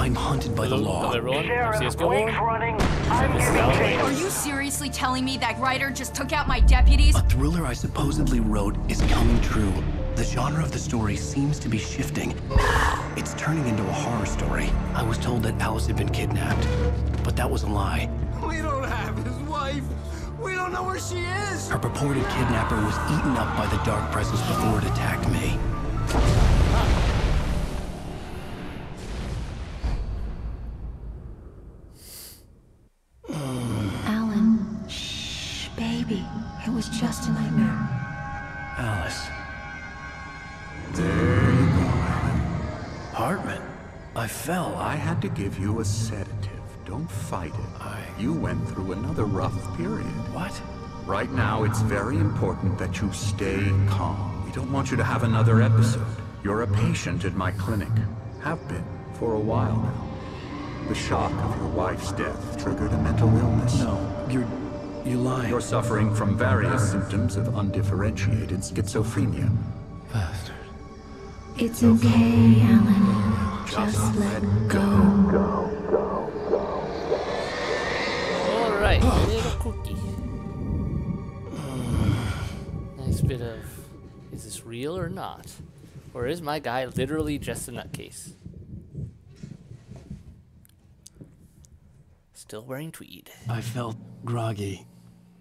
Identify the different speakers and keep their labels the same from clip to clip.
Speaker 1: I'm hunted by the law.
Speaker 2: Hello everyone, I'm
Speaker 3: Sheriff,
Speaker 2: C.S.Gilmore.
Speaker 3: Wade's running.
Speaker 2: This
Speaker 3: I'm
Speaker 2: is
Speaker 3: giving
Speaker 2: Alan.
Speaker 3: chase.
Speaker 4: Are you seriously telling me that writer just took out my deputies?
Speaker 1: A thriller I supposedly wrote is coming true. The genre of the story seems to be shifting. It's turning into a horror story. I was told that Alice had been kidnapped, but that was a lie.
Speaker 5: We don't have his wife. We don't know where she is.
Speaker 1: Her purported kidnapper was eaten up by the dark presence before it attacked me.
Speaker 6: Alan, shh, baby. It was just a nightmare.
Speaker 1: Alice.
Speaker 7: There you go, Alan.
Speaker 1: Hartman. I fell.
Speaker 7: I had to give you a sedative. Don't fight it. You went through another rough period.
Speaker 1: What?
Speaker 7: Right now, it's very important that you stay calm. We don't want you to have another episode. You're a patient at my clinic. Have been for a while now. The shock of your wife's death triggered a mental illness.
Speaker 1: No, you lying.
Speaker 7: You're suffering from various symptoms of undifferentiated schizophrenia.
Speaker 1: Bastard.
Speaker 6: It's okay, Alan. Just let go.
Speaker 2: Alright, little cookie. Nice bit of, is this real or not? Or is my guy literally just a nutcase? Still wearing tweed.
Speaker 1: I felt groggy.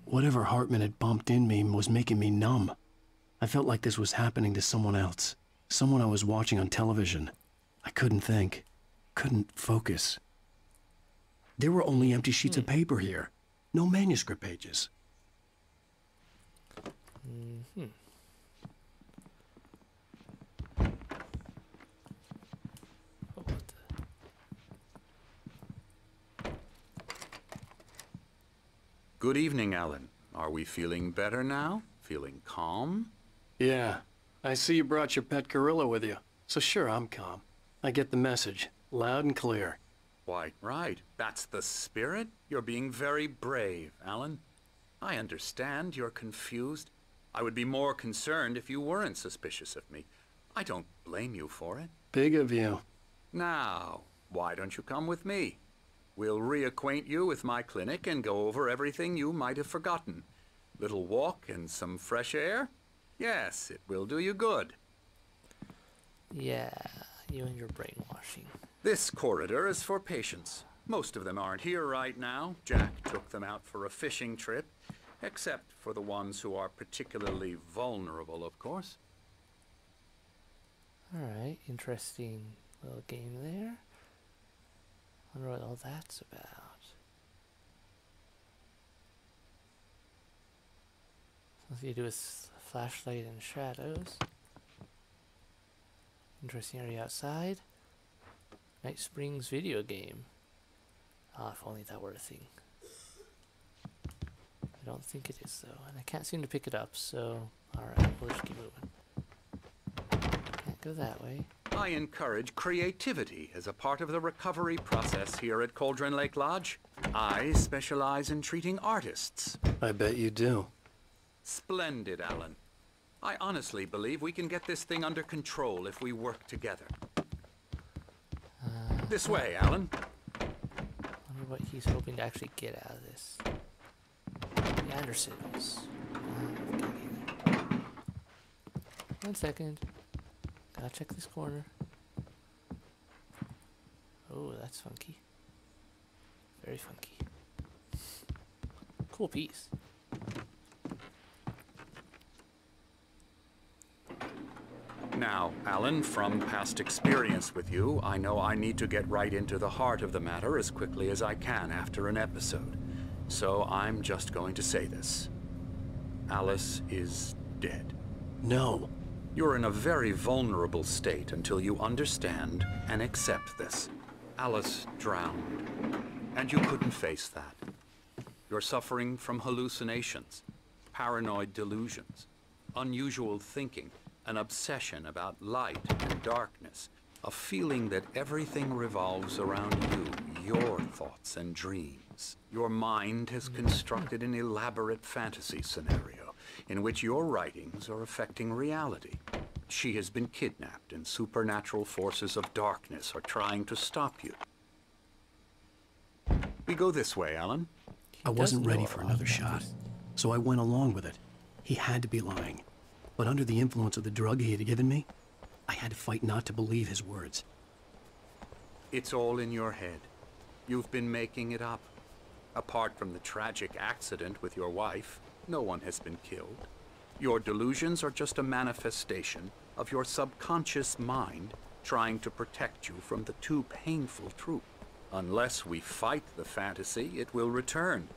Speaker 1: Whatever Hartman had bumped in me was making me numb. I felt like this was happening to someone else. Someone I was watching on television. I couldn't think. Couldn't focus. There were only empty sheets of paper here. No manuscript pages.
Speaker 2: Oh, what the?
Speaker 7: Good evening, Alan. Are we feeling better now? Feeling calm?
Speaker 1: Yeah. I see you brought your pet gorilla with you. So sure, I'm calm. I get the message. Loud and clear.
Speaker 7: Why, right. That's the spirit. You're being very brave, Alan. I understand you're confused. I would be more concerned if you weren't suspicious of me. I don't blame you for it.
Speaker 1: Big of you.
Speaker 7: Now, why don't you come with me? We'll reacquaint you with my clinic and go over everything you might have forgotten. Little walk and some fresh air? Yes, it will do you good.
Speaker 2: Yeah, you and your brainwashing.
Speaker 7: This corridor is for patients. Most of them aren't here right now. Jack took them out for a fishing trip, except for the ones who are particularly vulnerable, of course.
Speaker 2: Alright, interesting little game there. Wonder what all that's about. Something to do with flashlight and shadows. Interesting area outside. Night Springs video game. Ah, if only that were a thing. I don't think it is though, and I can't seem to pick it up, so alright, we'll just keep moving. Can't go that way.
Speaker 7: I encourage creativity as a part of the recovery process here at Cauldron Lake Lodge. I specialize in treating artists.
Speaker 1: I bet you do.
Speaker 7: Splendid, Alan. I honestly believe we can get this thing under control if we work together. This way, Alan.
Speaker 2: Wonder what he's hoping to actually get out of this. The Andersons. 1 second. Gotta check this corner. Oh, that's funky. Very funky. Cool piece.
Speaker 7: Now, Alan, from past experience with you, I know I need to get right into the heart of the matter as quickly as I can after an episode. So I'm just going to say this. Alice is dead.
Speaker 1: No.
Speaker 7: You're in a very vulnerable state until you understand and accept this. Alice drowned, and you couldn't face that. You're suffering from hallucinations, paranoid delusions, unusual thinking, an obsession about light and darkness, a feeling that everything revolves around you, your thoughts and dreams. Your mind has constructed an elaborate fantasy scenario in which your writings are affecting reality. She has been kidnapped and supernatural forces of darkness are trying to stop you. We go this way, Alan.
Speaker 1: I
Speaker 2: does
Speaker 1: wasn't
Speaker 2: know
Speaker 1: ready
Speaker 2: a
Speaker 1: for
Speaker 2: lot
Speaker 1: another
Speaker 2: about
Speaker 1: shot,
Speaker 2: this.
Speaker 1: so I went along with it. He had to be lying. But under the influence of the drug he had given me, I had to fight not to believe his words.
Speaker 7: It's all in your head. You've been making it up. Apart from the tragic accident with your wife, no one has been killed. Your delusions are just a manifestation of your subconscious mind trying to protect you from the too painful truth. Unless we fight the fantasy, it will return.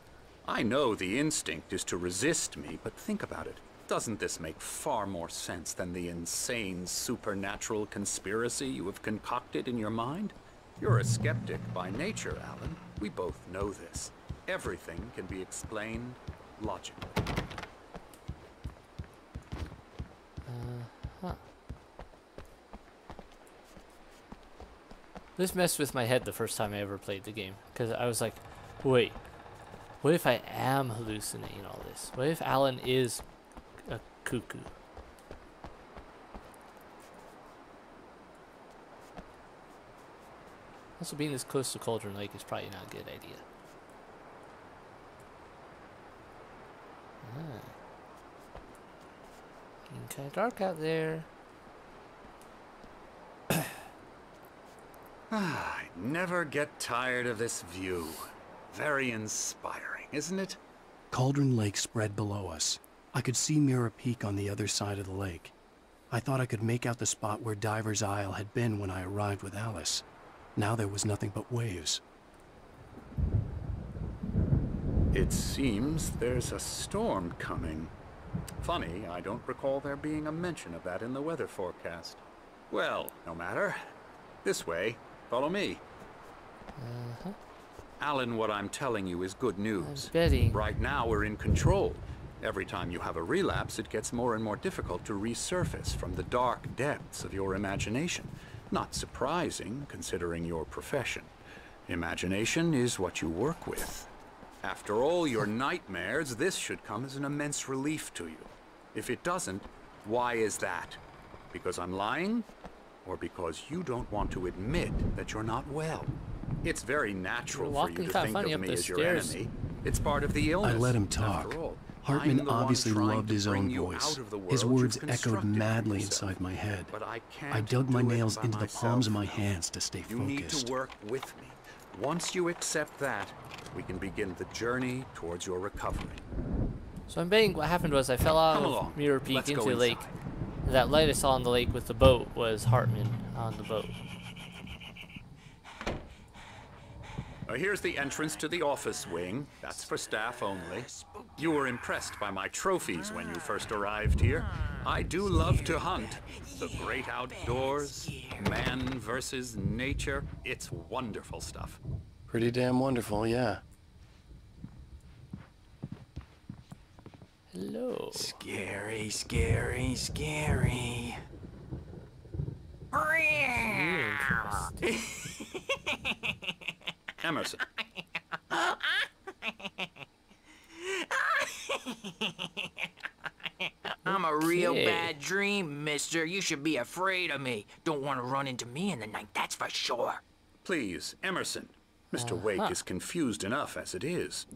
Speaker 7: I know the instinct is to resist me, but think about it. Doesn't this make far more sense than the insane supernatural conspiracy you have concocted in your mind? You're a skeptic by nature, Alan. We both know this. Everything can be explained logically.
Speaker 2: This messed with my head the first time I ever played the game, because I was like, wait, what if I am hallucinating all this? What if Alan is a cuckoo? Also, being this close to Cauldron Lake is probably not a good idea. Getting kind of dark out there.
Speaker 7: I never get tired of this view. Very inspiring, isn't it?
Speaker 1: Cauldron Lake spread below us. I could see Mirror Peak on the other side of the lake. I thought I could make out the spot where Diver's Isle had been when I arrived with Alice. Now there was nothing but waves.
Speaker 7: It seems there's a storm coming. Funny, I don't recall there being a mention of that in the weather forecast. Well, no matter. This way. Follow me. Alan, what I'm telling you is good news.
Speaker 2: I'm betting.
Speaker 7: Right now we're in control. Every time you have a relapse, it gets more and more difficult to resurface from the dark depths of your imagination. Not surprising, considering your profession. Imagination is what you work with. After all your nightmares, this should come as an immense relief to you. If it doesn't, why is that? Because I'm lying? Or because you don't want to admit that you're not well? It's very natural for you to think of me as your enemy. It's part of the illness.
Speaker 1: I let him talk.
Speaker 7: After all,
Speaker 1: Hartman
Speaker 7: I'm the one
Speaker 1: obviously
Speaker 7: trying
Speaker 1: loved
Speaker 7: to
Speaker 1: his
Speaker 7: bring
Speaker 1: own
Speaker 7: you
Speaker 1: voice.
Speaker 7: out of the
Speaker 1: His
Speaker 7: world
Speaker 1: words
Speaker 7: you've
Speaker 1: echoed
Speaker 7: constructed for
Speaker 1: madly
Speaker 7: yourself.
Speaker 1: inside my head.
Speaker 7: But I can't
Speaker 1: I dug my
Speaker 7: do it
Speaker 1: nails
Speaker 7: by
Speaker 1: into the palms of my
Speaker 7: myself.
Speaker 1: hands to stay
Speaker 7: You need
Speaker 1: focused.
Speaker 7: to work with me. Once you accept that, we can begin the journey towards your recovery.
Speaker 2: So I'm betting what happened was I fell out
Speaker 7: Come
Speaker 2: of
Speaker 7: along.
Speaker 2: Mirror Peak
Speaker 7: Let's
Speaker 2: into
Speaker 7: go
Speaker 2: the lake.
Speaker 7: inside.
Speaker 2: That light I saw on the lake with the boat was Hartman on the boat.
Speaker 7: Here's the entrance to the office wing. That's for staff only. You were impressed by my trophies when you first arrived here. I do love to hunt. The great outdoors, man versus nature. It's wonderful stuff.
Speaker 1: Pretty damn wonderful, yeah.
Speaker 2: Hello.
Speaker 5: Scary, scary, scary.
Speaker 2: Interesting.
Speaker 7: Emerson.
Speaker 5: I'm a real
Speaker 2: Okay.
Speaker 5: bad dream, mister. You should be afraid of me. Don't want to run into me in the night, that's for sure.
Speaker 7: Please, Emerson. Mr. Wake is confused enough as it is.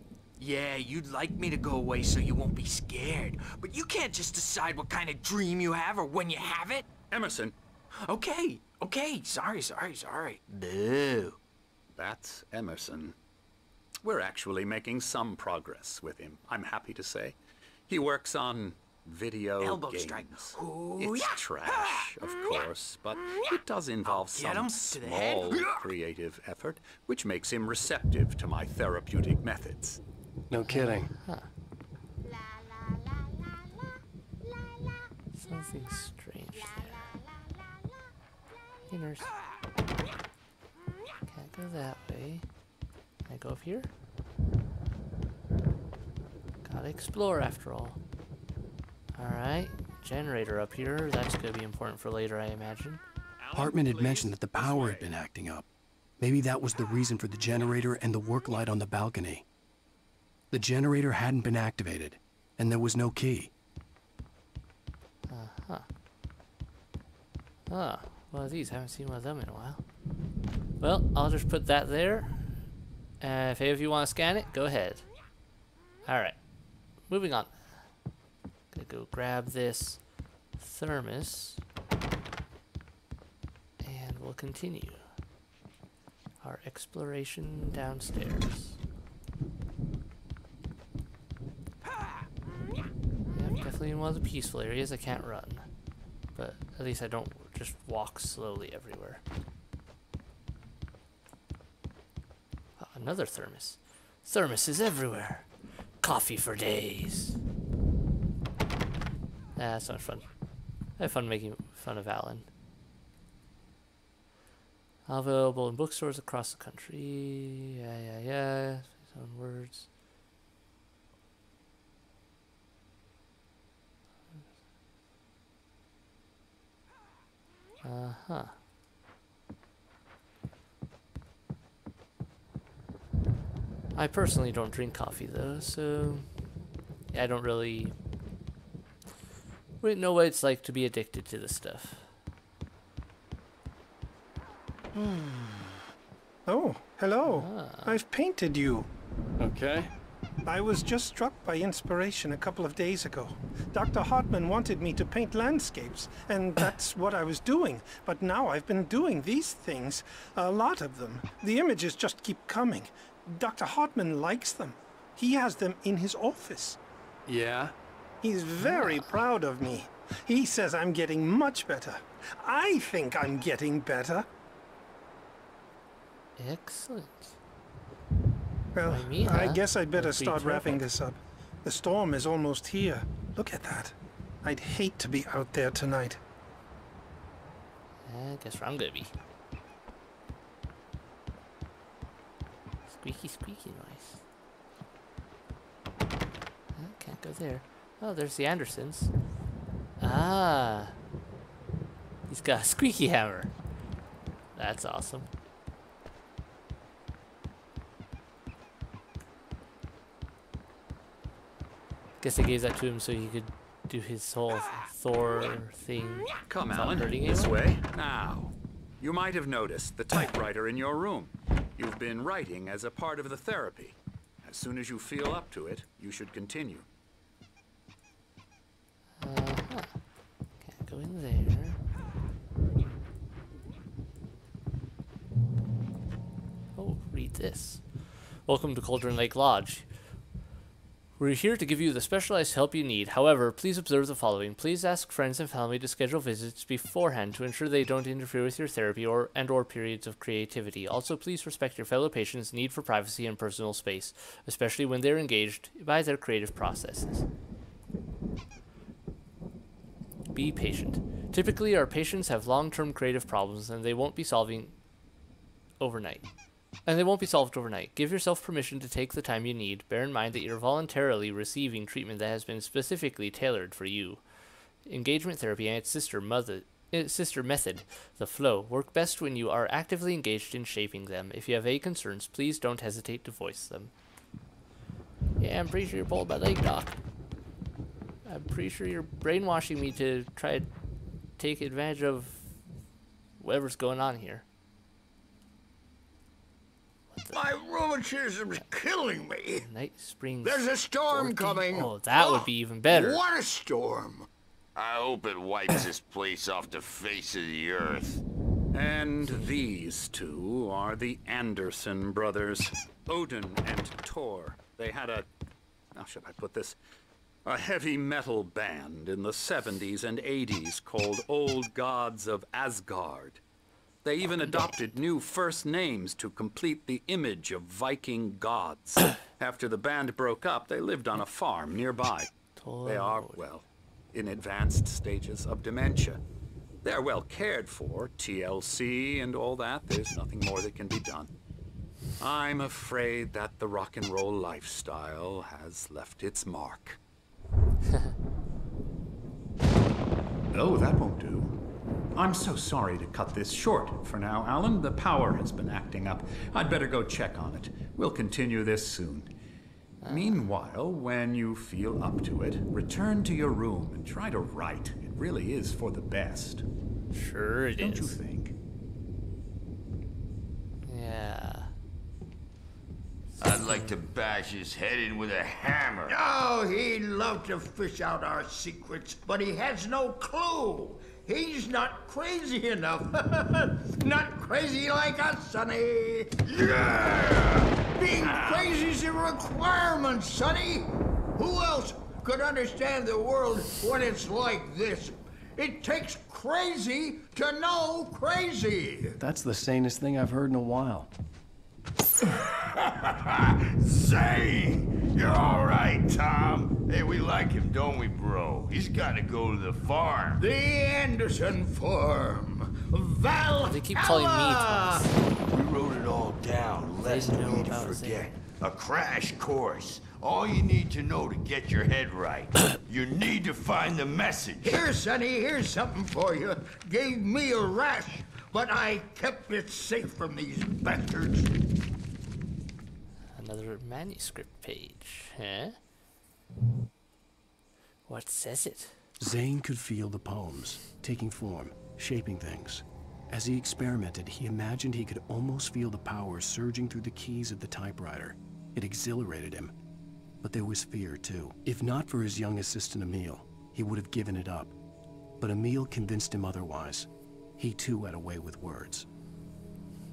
Speaker 5: Yeah, you'd like me to go away so you won't be scared. But you can't just decide what kind of dream you have or when you have it.
Speaker 7: Emerson,
Speaker 5: Okay, sorry. Boo.
Speaker 7: that's Emerson. We're actually making some progress with him, I'm happy to say. He works on video
Speaker 5: Elbow
Speaker 7: games.
Speaker 5: strike. Ooh,
Speaker 7: It's
Speaker 5: yeah.
Speaker 7: trash, of course, but it does involve
Speaker 5: get
Speaker 7: some
Speaker 5: him to the head.
Speaker 7: small creative effort, which makes him receptive to my therapeutic methods.
Speaker 1: No kidding.
Speaker 2: Something strange there. Hey, nurse. Can't go that way. Can I go up here? Gotta explore after all. Alright, generator up here. That's gonna be important for later, I imagine.
Speaker 1: Hartman had mentioned that the power had been acting up. Maybe that was the reason for the generator and the work light on the balcony. The generator hadn't been activated, and there was no key.
Speaker 2: Ah, one of these. Haven't seen one of them in a while. Well, I'll just put that there. If any of you want to scan it, go ahead. Alright. Moving on. Gonna go grab this thermos. And we'll continue our exploration downstairs. Yep, definitely in one of the peaceful areas. I can't run. But at least I don't just walk slowly everywhere. Oh, another thermos. Thermos is everywhere. Coffee for days. That's not fun. I have fun making fun of Alan. Available in bookstores across the country. Yeah. His own words. Uh-huh. I personally don't drink coffee though, so I don't really know what it's like to be addicted to this stuff.
Speaker 3: Oh, hello. I've painted you.
Speaker 1: Okay.
Speaker 3: I was just struck by inspiration a couple of days ago. Dr. Hartman wanted me to paint landscapes, and that's what I was doing. But now I've been doing these things, a lot of them. The images just keep coming. Dr. Hartman likes them. He has them in his office.
Speaker 1: Yeah?
Speaker 3: He's very proud of me. He says I'm getting much better. I think I'm getting better.
Speaker 2: Excellent.
Speaker 3: Well,
Speaker 2: I mean,
Speaker 3: I guess I'd better
Speaker 2: that'd be
Speaker 3: start wrapping
Speaker 2: terrific.
Speaker 3: this up. The storm is almost here. Look at that. I'd hate to be out there tonight.
Speaker 2: I guess where I'm gonna be. Squeaky, squeaky noise. I can't go there. Oh, there's the Andersons. Ah. He's got a squeaky hammer. That's awesome. Guess they gave that to him so he could do his whole Thor thing.
Speaker 7: Come,
Speaker 2: without
Speaker 7: Alan,
Speaker 2: hurting
Speaker 7: this
Speaker 2: anyone.
Speaker 7: way. Now, you might have noticed the typewriter in your room. You've been writing as a part of the therapy. As soon as you feel up to it, you should continue.
Speaker 2: Can't go in there. Oh, read this. Welcome to Cauldron Lake Lodge. We're here to give you the specialized help you need. However, please observe the following. Please ask friends and family to schedule visits beforehand to ensure they don't interfere with your therapy or periods of creativity. Also, please respect your fellow patients' need for privacy and personal space, especially when they're engaged by their creative processes. Be patient. Typically, our patients have long-term creative problems and they won't be solved overnight. Give yourself permission to take the time you need. Bear in mind that you're voluntarily receiving treatment that has been specifically tailored for you. Engagement therapy and its sister method, the flow, work best when you are actively engaged in shaping them. If you have any concerns, please don't hesitate to voice them. Yeah, I'm pretty sure you're pulling my leg, Doc. I'm pretty sure you're brainwashing me to try to take advantage of whatever's going on here.
Speaker 8: My rheumatism's killing me.
Speaker 2: Night Springs.
Speaker 8: There's a storm
Speaker 2: 14.
Speaker 8: coming.
Speaker 2: Oh, that would be even better.
Speaker 8: What a storm.
Speaker 9: I hope it wipes this place off the face of the earth.
Speaker 7: And these two are the Anderson brothers, Odin and Tor. They had how should I put this? A heavy metal band in the 70s and 80s called Old Gods of Asgard. They even adopted new first names to complete the image of Viking gods. After the band broke up, they lived on a farm nearby. They are, well, in advanced stages of dementia. They're well cared for, TLC and all that. There's nothing more that can be done. I'm afraid that the rock and roll lifestyle has left its mark.
Speaker 10: Oh, that won't do. I'm so sorry to cut this short for now, Alan. The power has been acting up. I'd better go check on it. We'll continue this soon. Meanwhile, when you feel up to it, return to your room and try to write. It really is for the best.
Speaker 2: Sure it is.
Speaker 10: Don't you think?
Speaker 2: Yeah.
Speaker 9: like to bash his head in with a hammer.
Speaker 8: Oh, he'd love to fish out our secrets, but he has no clue. He's not crazy enough. Not crazy like us, Sonny.
Speaker 9: Yeah!
Speaker 8: Being crazy's a requirement, Sonny. Who else could understand the world when it's like this? It takes crazy to know crazy.
Speaker 1: That's the sanest thing I've heard in a while.
Speaker 9: Zane! You're all right, Tom. Hey, we like him, don't we, bro? He's got to go to the farm.
Speaker 8: The Anderson farm. Valhalla.
Speaker 2: They keep calling me Thomas.
Speaker 9: We wrote it all down, lest
Speaker 2: They know
Speaker 9: we
Speaker 2: about
Speaker 9: forget.
Speaker 2: Zane.
Speaker 9: A crash course. All you need to know to get your head right. You need to find the message.
Speaker 8: Here, Sonny, here's something for you. Gave me a rash, but I kept it safe from these bastards.
Speaker 2: Another manuscript page, huh? What says it?
Speaker 1: Zane could feel the poems, taking form, shaping things. As he experimented, he imagined he could almost feel the power surging through the keys of the typewriter. It exhilarated him. But there was fear, too. If not for his young assistant Emil, he would have given it up. But Emil convinced him otherwise. He, too, had a way with words.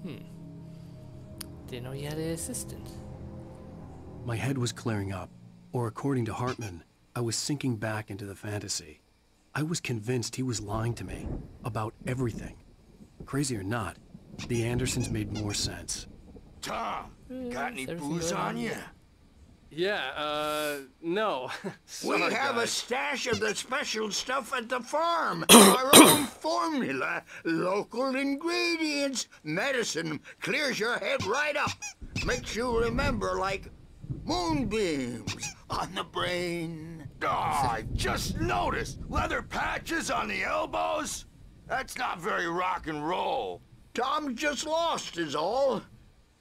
Speaker 2: Didn't know you had an assistant.
Speaker 1: My head was clearing up, or according to Hartman, I was sinking back into the fantasy. I was convinced he was lying to me about everything. Crazy or not, the Andersons made more sense.
Speaker 9: Tom, got any
Speaker 2: everything
Speaker 9: booze
Speaker 2: going
Speaker 9: on
Speaker 2: on?
Speaker 9: you?
Speaker 11: Yeah, no.
Speaker 8: We
Speaker 11: Sorry,
Speaker 8: have a
Speaker 11: guys.
Speaker 8: stash of the special stuff at the farm. Our own formula, local ingredients. Medicine clears your head right up. Makes you remember like moonbeams on the brain.
Speaker 9: Oh, I just noticed. Leather patches on the elbows? That's not very rock and roll.
Speaker 8: Tom just lost is all.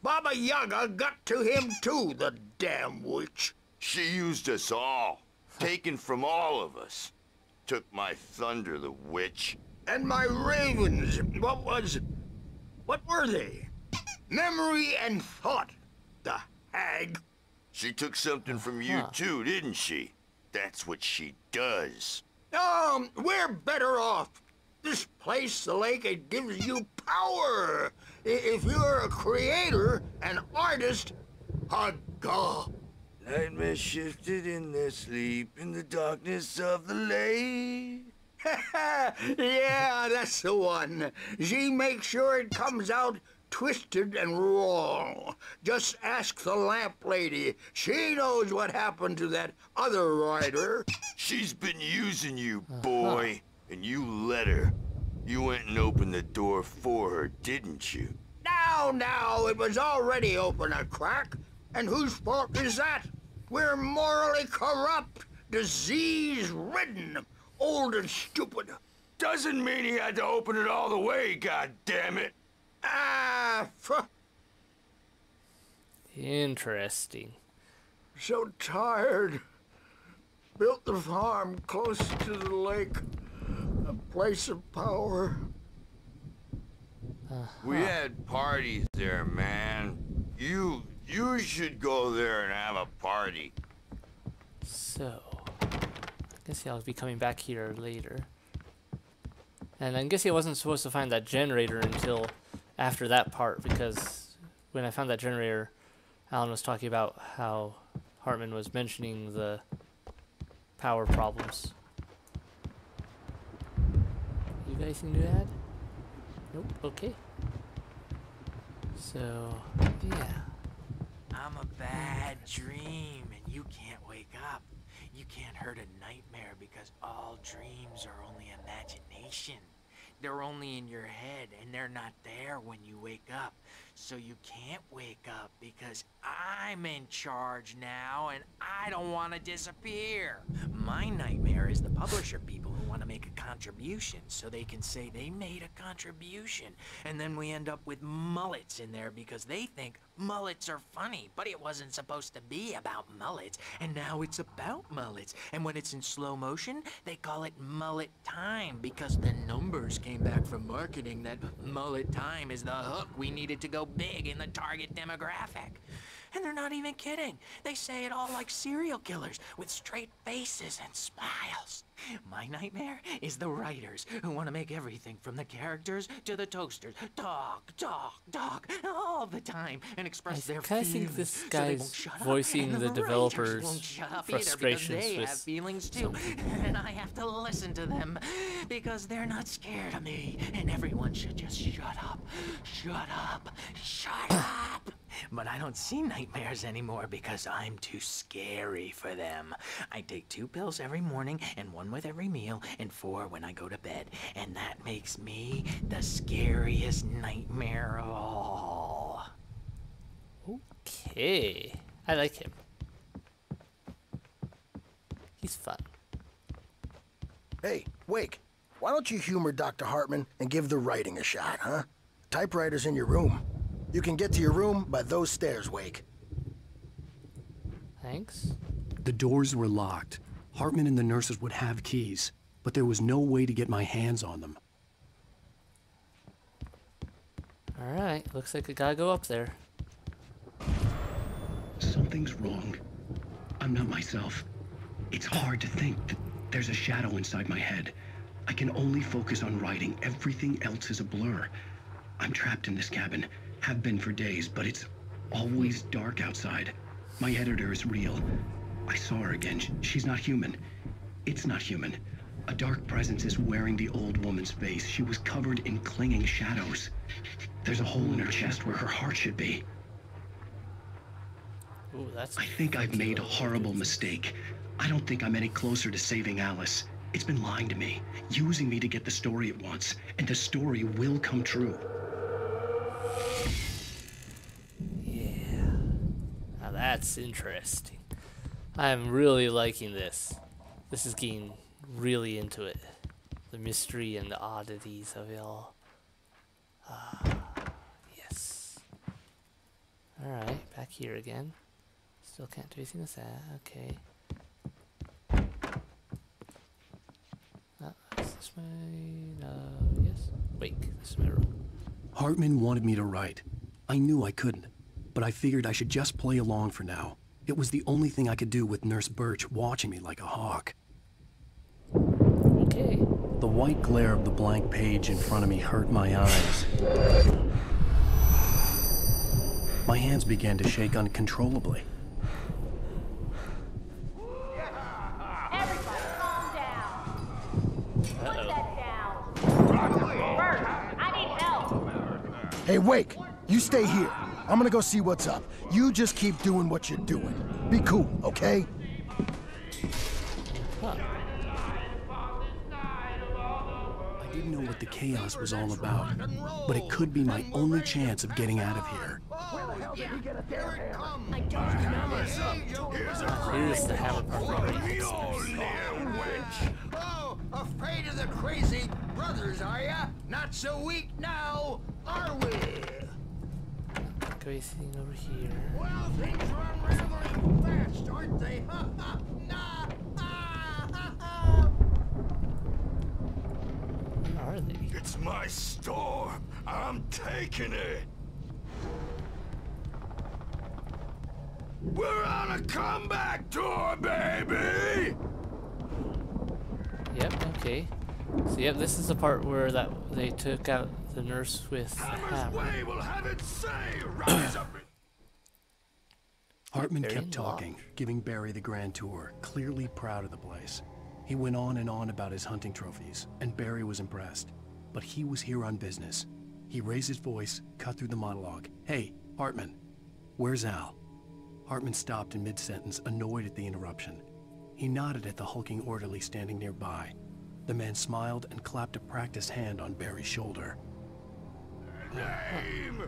Speaker 8: Baba Yaga got to him too, the damn witch.
Speaker 9: She used us all. Taken from all of us. Took my thunder, the witch.
Speaker 8: And my ravens, what were they? Memory and thought, the hag.
Speaker 9: She took something from you too, didn't she? That's what she does.
Speaker 8: We're better off. This place, the lake, it gives you power. If you're a creator, an artist, a god.
Speaker 9: Nightmare shifted in their sleep in the darkness of the lake.
Speaker 8: Yeah, that's the one. She makes sure it comes out twisted and wrong. Just ask the lamp lady. She knows what happened to that other writer.
Speaker 9: She's been using you, boy, and you let her. You went and opened the door for her, didn't you?
Speaker 8: Now, it was already open a crack. And whose fault is that? We're morally corrupt, disease-ridden, old and stupid.
Speaker 9: Doesn't mean he had to open it all the way, goddammit.
Speaker 2: Interesting.
Speaker 8: So tired. Built the farm close to the lake. A place of power.
Speaker 9: We had parties there, man. You should go there and have a party.
Speaker 2: So, I guess I'll be coming back here later. And I guess I wasn't supposed to find that generator until after that part, because when I found that generator, Alan was talking about how Hartman was mentioning the power problems. You guys can do that? Nope, okay. So, yeah.
Speaker 5: I'm a bad dream, and you can't wake up. You can't hurt a nightmare because all dreams are only imagination. They're only in your head, and they're not there when you wake up. So you can't wake up because I'm in charge now, and I don't want to disappear. My nightmare is the publisher people who want to make a contribution so they can say they made a contribution. And then we end up with mullets in there because they think mullets are funny, but it wasn't supposed to be about mullets, and now it's about mullets. And when it's in slow motion, they call it mullet time because the numbers came back from marketing that mullet time is the hook we needed to go big in the target demographic. And they're not even kidding. They say it all like serial killers with straight faces and smiles. My nightmare is the writers who want to make everything from the characters to the toasters talk, all the time and express their feelings.
Speaker 2: I think this
Speaker 5: so they
Speaker 2: guy's
Speaker 5: won't shut up.
Speaker 2: voicing
Speaker 5: And
Speaker 2: the
Speaker 5: writers
Speaker 2: developers'
Speaker 5: won't shut up
Speaker 2: frustrations
Speaker 5: either because they
Speaker 2: with
Speaker 5: have feelings too. And I have to listen to them because they're not scared of me. And everyone should just shut up. Shut up. Shut up. But I don't see nightmares anymore because I'm too scary for them. I take 2 pills every morning and 1 with every meal and 4 when I go to bed. And that makes me the scariest nightmare of all.
Speaker 2: Okay. I like him. He's fun.
Speaker 11: Hey, Wake, why don't you humor Dr. Hartman and give the writing a shot, huh? Typewriter's in your room. You can get to your room by those stairs, Wake.
Speaker 2: Thanks.
Speaker 1: The doors were locked. Hartman and the nurses would have keys, but there was no way to get my hands on them.
Speaker 2: Alright, looks like I gotta go up there.
Speaker 1: Something's wrong. I'm not myself. It's hard to think that there's a shadow inside my head. I can only focus on writing. Everything else is a blur. I'm trapped in this cabin. Have been for days, but it's always dark outside. My editor is real. I saw her again. She's not human. It's not human. A dark presence is wearing the old woman's face. She was covered in clinging shadows. There's a hole in her chest where her heart should be.
Speaker 2: Ooh, that's
Speaker 1: I think I've made a horrible mistake. I don't think I'm any closer to saving Alice. It's been lying to me, using me to get the story it wants, and the story will come true.
Speaker 2: Yeah. Now that's interesting. I'm really liking this. This is getting really into it. The mystery and the oddities of it all. Yes. Alright, back here again. Still can't do anything with that. Okay. Is this my... yes. Wait, this is my room.
Speaker 1: Hartman wanted me to write. I knew I couldn't, but I figured I should just play along for now. It was the only thing I could do with Nurse Birch watching me like a hawk.
Speaker 2: Okay.
Speaker 1: The white glare of the blank page in front of me hurt my eyes. My hands began to shake uncontrollably.
Speaker 12: Everybody calm down. Put that down. Bert, I need help.
Speaker 11: Hey, Wake, you stay here. I'm gonna go see what's up. You just keep doing what you're doing. Be cool, okay?
Speaker 2: Huh.
Speaker 1: I didn't know what the chaos was all about, but it could be my only chance of getting out of here.
Speaker 12: I don't know.
Speaker 2: Here's the hammer part.
Speaker 8: Oh, afraid of the crazy brothers, are ya? Not so weak now, are we?
Speaker 2: Go anything over here.
Speaker 8: Well, things are unraveling fast, aren't they?
Speaker 2: Where are they?
Speaker 9: It's my storm. I'm taking it. We're on a comeback tour, baby!
Speaker 2: Yep, okay. So yep, this is the part where they took out the nurse with the hammer.
Speaker 9: Way will have it say, rise up.
Speaker 1: Hartman kept talking, giving Barry the grand tour, clearly proud of the place. He went on and on about his hunting trophies, and Barry was impressed. But he was here on business. He raised his voice, cut through the monologue. Hey, Hartman, where's Al? Hartman stopped in mid-sentence, annoyed at the interruption. He nodded at the hulking orderly standing nearby. The man smiled and clapped a practiced hand on Barry's shoulder.
Speaker 9: Name!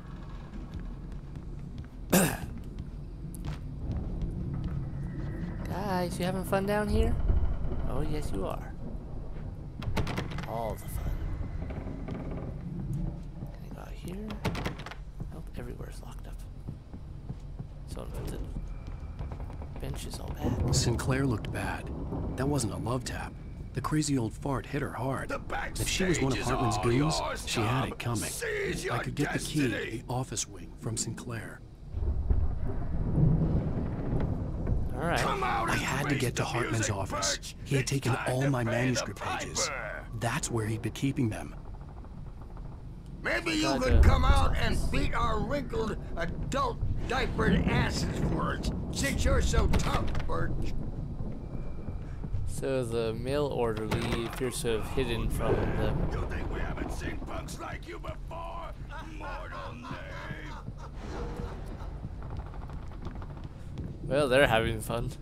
Speaker 2: Guys, you having fun down here? Oh, yes, you are. All the fun. Can I go out here? Nope, everywhere's locked up. So the bench is all bad.
Speaker 1: Sinclair looked bad. That wasn't a love tap. The crazy old fart hit her hard. If she was one of Hartman's goons, she had it coming. I could get the key to the office wing from Sinclair.
Speaker 2: All right.
Speaker 1: I had to get to Hartman's office. He had taken all my manuscript pages. That's where he'd been keeping them.
Speaker 8: Maybe you could come out and beat our wrinkled adult diapered asses for us, since you're so tough, Birch.
Speaker 2: So the mail orderly appears to have hidden from them.
Speaker 9: You think we haven't seen punks like you before? Mortal name.
Speaker 2: Well, they're having fun.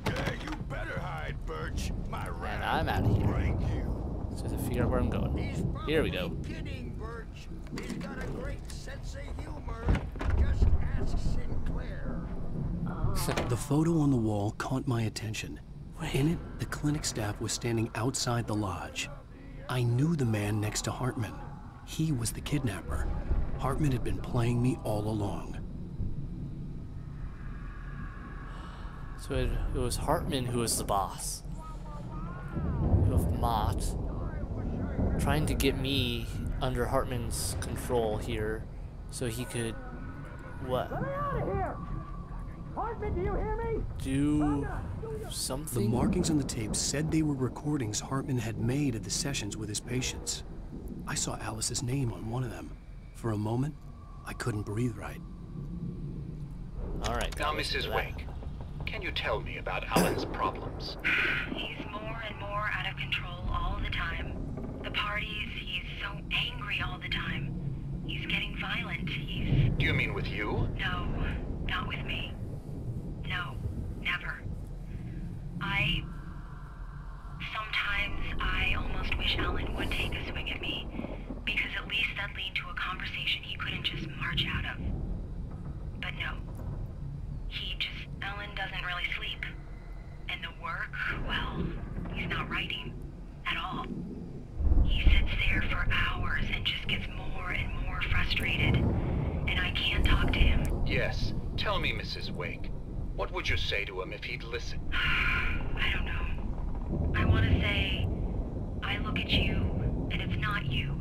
Speaker 9: Yeah, you better hide, Birch. My rat.
Speaker 2: And I'm out of here.
Speaker 9: Rank you.
Speaker 2: So to figure out where I'm going. Here we go.
Speaker 8: Kidding, Birch. He's got a great sense of humor. Just ask Sinclair.
Speaker 1: The photo on the wall caught my attention. In it, the clinic staff was standing outside the lodge. I knew the man next to Hartman. He was the kidnapper. Hartman had been playing me all along.
Speaker 2: So it was Hartman who was the boss. You have Mott trying to get me under Hartman's control here so he could what?
Speaker 12: Hartman, do you hear me?
Speaker 2: Do
Speaker 1: The
Speaker 2: something?
Speaker 1: markings on the tape said they were recordings Hartman had made of the sessions with his patients. I saw Alice's name on one of them. For a moment, I couldn't breathe right.
Speaker 2: All right.
Speaker 7: Now, Mrs. Wake, can you tell me about Alan's problems?
Speaker 6: He's more and more out of control all the time. The parties, he's so angry all the time. He's getting violent. He's...
Speaker 7: Do you mean with you?
Speaker 6: No, not with me. No, never. Sometimes I almost wish Alan would take a swing at me, because at least that'd lead to a conversation he couldn't just march out of. But no. Alan doesn't really sleep. And the work, well, he's not writing at all. He sits there for hours and just gets more and more frustrated. And I can't talk to him.
Speaker 7: Yes. Tell me, Mrs. Wake. What would you say to him if he'd listen?
Speaker 6: I don't know. I want to say, I look at you, and it's not you.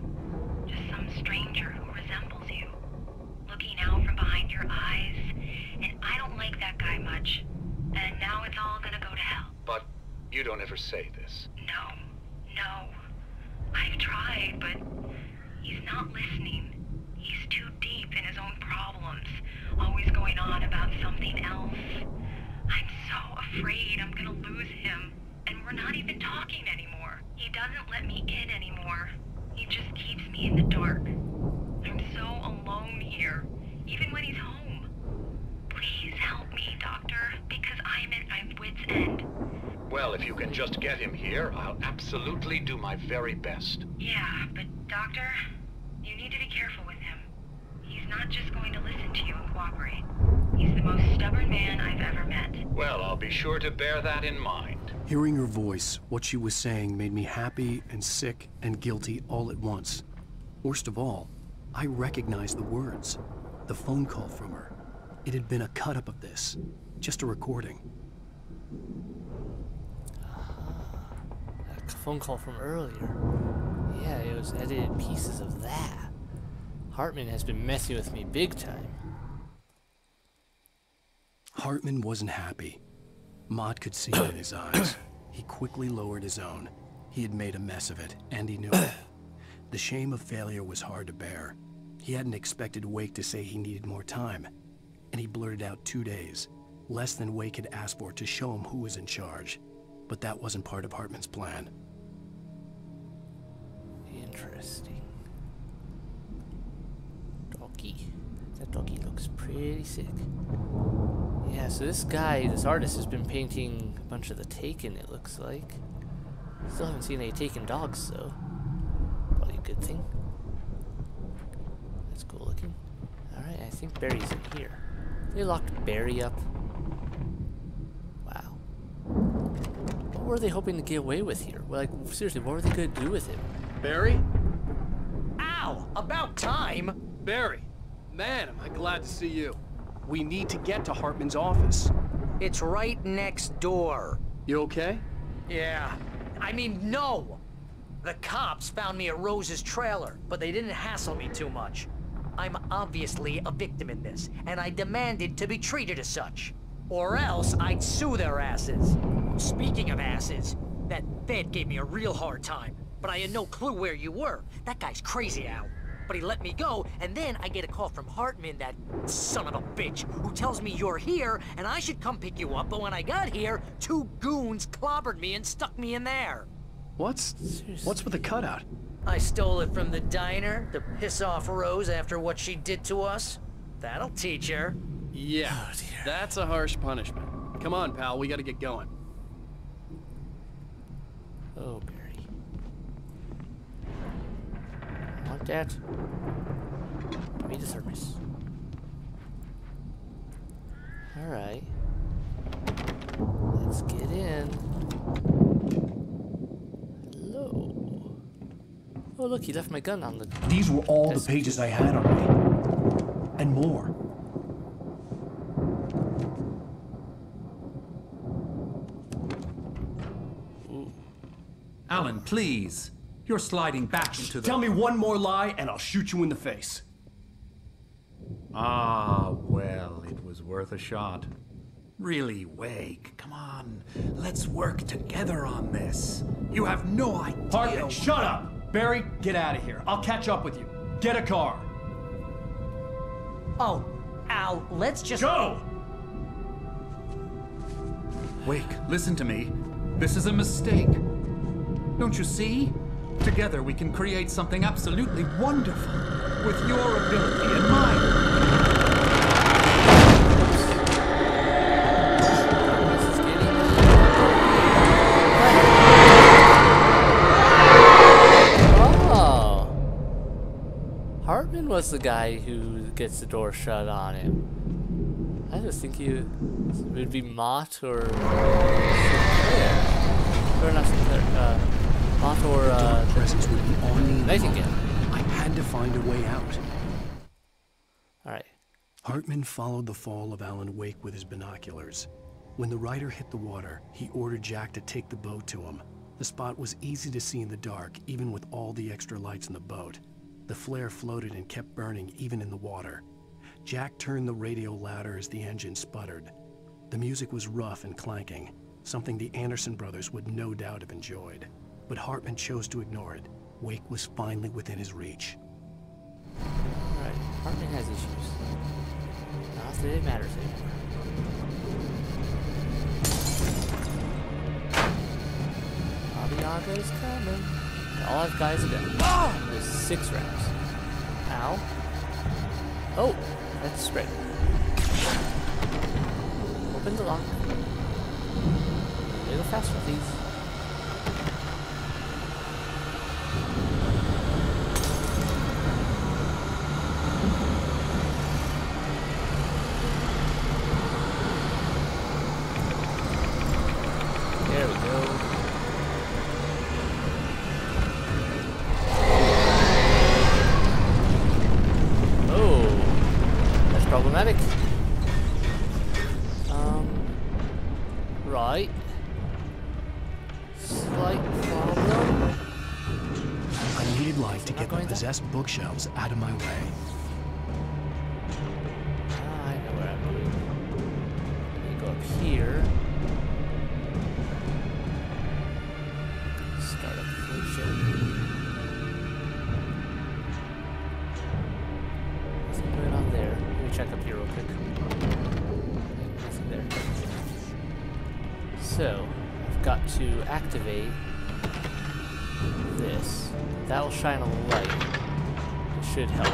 Speaker 6: Just some stranger who resembles you. Looking out from behind your eyes, and I don't like that guy much. And now it's all gonna go to hell.
Speaker 7: But you don't ever say this.
Speaker 6: No. I've tried, but he's not listening. He's too deep in his own problems, always going on about something else. I'm so afraid I'm gonna lose him, and we're not even talking anymore. He doesn't let me in anymore. He just keeps me in the dark. I'm so alone here, even when he's home. Please help me, Doctor, because I'm at my wit's end.
Speaker 7: Well, if you can just get him here, I'll absolutely do my very best.
Speaker 6: Yeah, but Doctor, you need to be careful with him. He's not just going to listen to you and cooperate. He's the most stubborn man I've ever met.
Speaker 7: Well, I'll be sure to bear that in mind.
Speaker 1: Hearing her voice, what she was saying made me happy and sick and guilty all at once. Worst of all, I recognized the words. The phone call from her. It had been a cut-up of this. Just a recording.
Speaker 2: A phone call from earlier. Yeah, it was edited pieces of that. Hartman has been messing with me big time.
Speaker 1: Hartman wasn't happy. Mott could see it in his eyes. He quickly lowered his own. He had made a mess of it, and he knew it. The shame of failure was hard to bear. He hadn't expected Wake to say he needed more time, and he blurted out 2 days, less than Wake had asked for to show him who was in charge. But that wasn't part of Hartman's plan.
Speaker 2: Interesting. Doggy. That doggy looks pretty sick. Yeah, so this guy, this artist, has been painting a bunch of the Taken, it looks like. Still haven't seen any Taken dogs, though. Probably a good thing. That's cool looking. Alright, I think Barry's in here. They locked Barry up. Wow. What were they hoping to get away with here? Like, seriously, what were they going to do with him?
Speaker 13: Barry?
Speaker 14: Ow! About time!
Speaker 13: Barry! Man, am I glad to see you. We need to get to Hartman's office.
Speaker 14: It's right next door.
Speaker 13: You okay?
Speaker 14: Yeah. I mean, no! The cops found me at Rose's trailer, but they didn't hassle me too much. I'm obviously a victim in this, and I demanded to be treated as such. Or else I'd sue their asses. Speaking of asses, that Fed gave me a real hard time, but I had no clue where you were. That guy's crazy, Al. But he let me go, and then I get a call from Hartman, that son of a bitch, who tells me you're here, and I should come pick you up, but when I got here, 2 goons clobbered me and stuck me in there.
Speaker 1: What's with the cutout?
Speaker 14: I stole it from the diner to piss off Rose after what she did to us. That'll teach her.
Speaker 13: Yeah, that's a harsh punishment. Come on, pal, we gotta get going.
Speaker 2: Oh, Barry. I want that. Give me the service. Alright. Let's get in. Hello. Oh, look, he left my gun on the...
Speaker 1: These were all the pages I had on me. And more.
Speaker 10: Alan, please. You're sliding back into the...
Speaker 1: Tell me one more lie and I'll shoot you in the face.
Speaker 10: Ah, well, it was worth a shot. Really, Wake, come on. Let's work together on this. You have no idea...
Speaker 1: Hartman, shut up! Barry, get out of here. I'll catch up with you. Get a car.
Speaker 14: Oh, Al, let's just...
Speaker 1: Go!
Speaker 10: Wake, listen to me. This is a mistake. Don't you see? Together we can create something absolutely wonderful. With your ability and mine.
Speaker 2: Hartman was the guy who gets the door shut on him. I just think it would be Mott or not Sinclair, Mott or
Speaker 1: presence would be on me.
Speaker 2: Nightingale.
Speaker 1: I had to find a way out.
Speaker 2: Alright.
Speaker 1: Hartman followed the fall of Alan Wake with his binoculars. When the rider hit the water, he ordered Jack to take the boat to him. The spot was easy to see in the dark, even with all the extra lights in the boat. The flare floated and kept burning even in the water. Jack turned the radio louder as the engine sputtered. The music was rough and clanking, something the Anderson brothers would no doubt have enjoyed. But Hartman chose to ignore it. Wake was finally within his reach.
Speaker 2: Alright, Hartman has issues. Not that it matters anymore. Abiaga's coming. All I've got is a gun. Oh! There's 6 rounds. Ow. Oh, that's straight. Open the lock. A little faster, please. There we go. Problematic. Right. Slight problem.
Speaker 1: I needed light to get the possessed bookshelves out of my way.
Speaker 2: I know where I'm going. Let me go up here. Start up the ship. What's going on there? Check up here real quick. Nothing there. So, I've got to activate this. That will shine a light. It should help.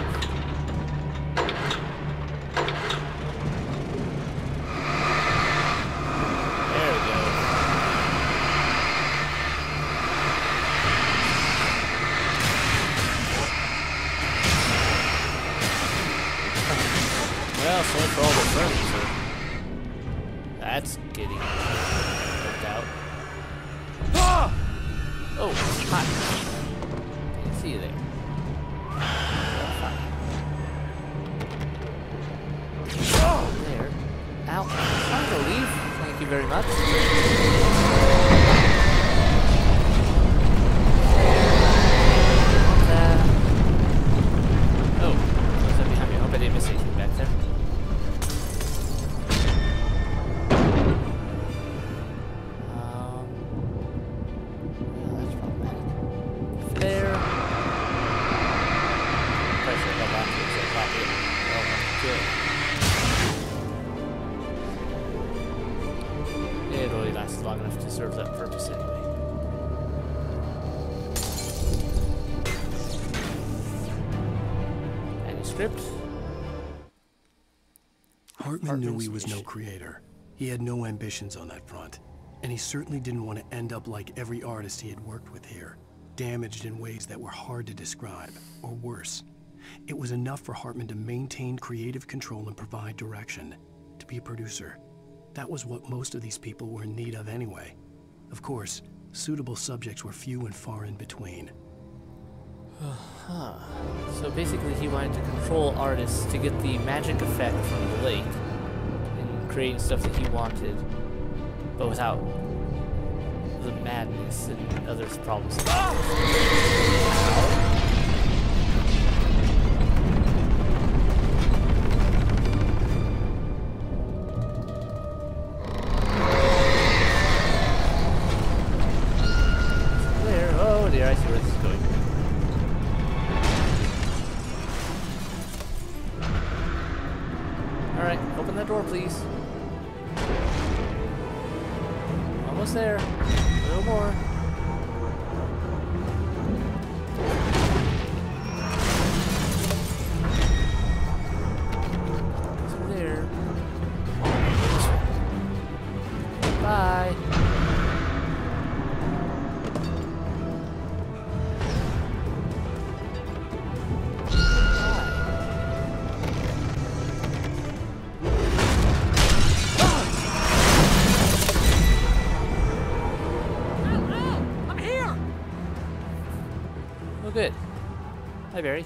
Speaker 2: There we go. Well, so for all the furniture. That's getting worked out. Ah! Oh, hot. Can't see you there. Oh, there. Ow. I'm gonna leave. Thank you very much. Oh, what's that behind me? I hope I didn't miss anything back there. down to the pocket. Oh, good. It only lasted long enough to serve that purpose anyway. Manuscript.
Speaker 1: Hartman knew he was no creator. He had no ambitions on that front. And he certainly didn't want to end up like every artist he had worked with here, damaged in ways that were hard to describe, or worse. It was enough for Hartman to maintain creative control and provide direction, to be a producer. That was what most of these people were in need of anyway. Of course, suitable subjects were few and far in between.
Speaker 2: So basically he wanted to control artists to get the magic effect from the lake and creating stuff that he wanted, but without the madness and other problems. There, oh dear, I see where this is going. Alright, open that door, please. Almost there. A little more. Over there. Bye. Good. Hi, Barry.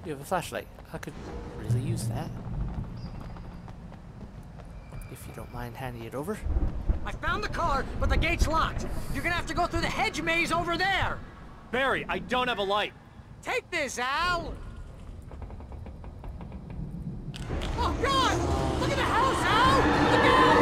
Speaker 2: You have a flashlight. I could really use that. If you don't mind handing it over.
Speaker 14: I found the car, but the gate's locked. You're gonna have to go through the hedge maze over there.
Speaker 13: Barry, I don't have a light.
Speaker 14: Take this, Al. Oh, God! Look at the house, Al! Look out!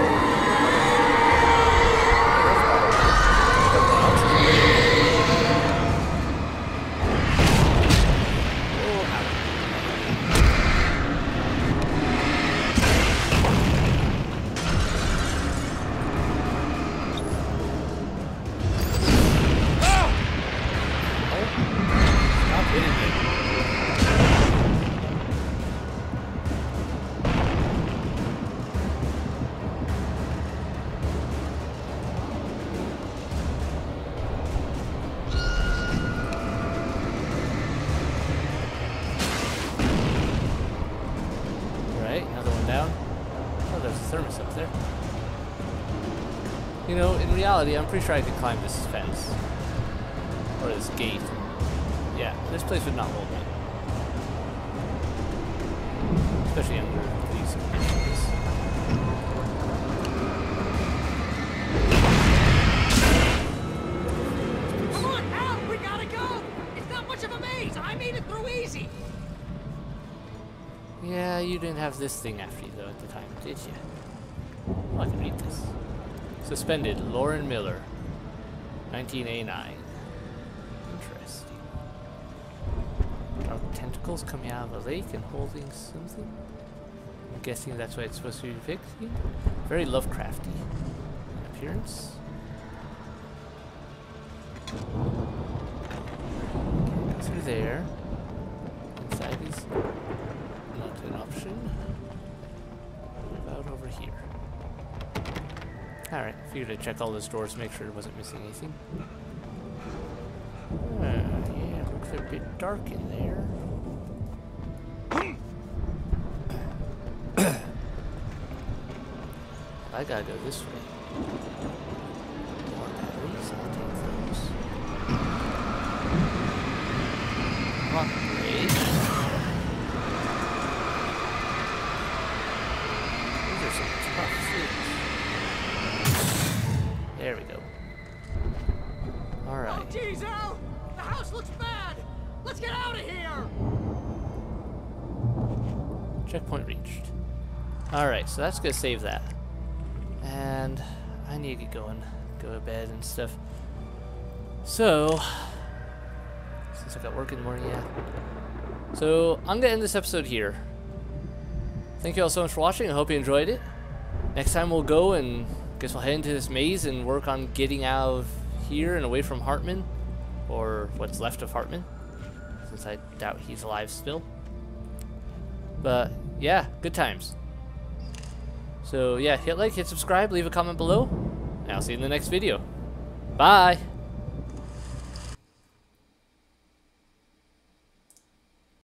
Speaker 2: You know, in reality, I'm pretty sure I could climb this fence. Or this gate. Yeah, this place would not hold me. Especially under these conditions.
Speaker 14: Come on, Al! We gotta go! It's not much of a maze! I made it through easy!
Speaker 2: Yeah, you didn't have this thing after you, though, at the time, did you? Oh, I can read this. Suspended, Lauren Miller, 1989. Interesting. Dark tentacles coming out of a lake and holding something. I'm guessing that's why it's supposed to be fixing. Very Lovecrafty in appearance. Go through there. Inside is not an option. About over here. Alright, figured I'd check all those doors, make sure it wasn't missing anything. Yeah, it looks a bit dark in there. I gotta go this way. More batteries, I'll take those. Upgrade. These are some tough things. There we go. Alright.
Speaker 14: Oh, jeez, Al! The house looks bad! Let's get out of here!
Speaker 2: Checkpoint reached. Alright, so that's gonna save that. And I need to get going. Go to bed and stuff. So, since I got work in the morning, yeah. So I'm gonna end this episode here. Thank you all so much for watching. I hope you enjoyed it. Next time we'll go and guess we'll head into this maze and work on getting out of here and away from Hartman, or what's left of Hartman, since I doubt he's alive still. But yeah, good times. So yeah, hit like, hit subscribe, leave a comment below, and I'll see you in the next video. Bye!